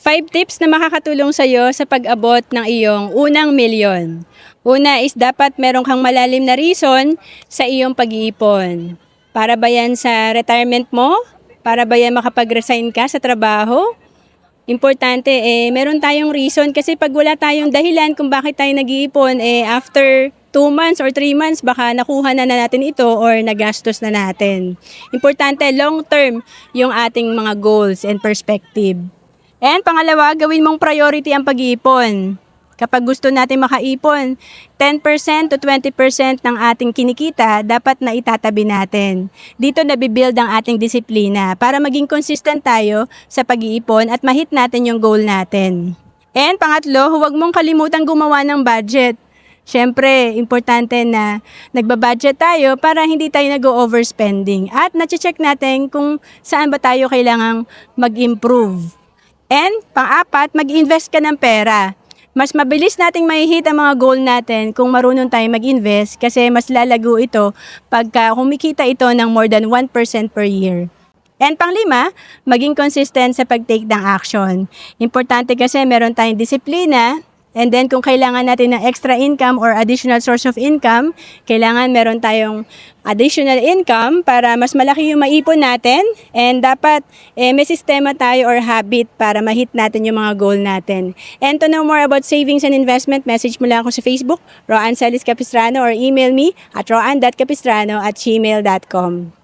5 tips na makakatulong sa iyo sa pag-abot ng iyong unang milyon. Una is dapat meron kang malalim na reason sa iyong pag-iipon. Para ba yan sa retirement mo? Para ba yan makapag-resign ka sa trabaho? Importante, meron tayong reason kasi pag wala tayong dahilan kung bakit tayo nag-iipon, after 2 months or 3 months, baka nakuha na natin ito or nagastos na natin. Importante, long term yung ating mga goals and perspective. And pangalawa, gawin mong priority ang pag-iipon. Kapag gusto natin makaipon, 10% to 20% ng ating kinikita dapat na itatabi natin. Dito nabibuild ang ating disiplina para maging consistent tayo sa pag-iipon at ma-hit natin yung goal natin. And pangatlo, huwag mong kalimutang gumawa ng budget. Siyempre, importante na nagbabudget tayo para hindi tayo nag-overspending at na-check natin kung saan ba tayo kailangang mag-improve. And pang-apat, mag-invest ka ng pera. Mas mabilis nating mai-hit ang mga goal natin kung marunong tayo mag-invest kasi mas lalago ito pagka kumikita ito ng more than 1% per year. And pang-lima, maging consistent sa pag-take ng action. Importante kasi meron tayong disiplina. And then kung kailangan natin ng extra income or additional source of income, kailangan meron tayong additional income para mas malaki yung maipon natin. And dapat may sistema tayo or habit para ma-hit natin yung mga goal natin. And to know more about savings and investment, message mo lang ako sa Facebook, Roan Celis Capistrano, or email me at roan.capistrano@gmail.com.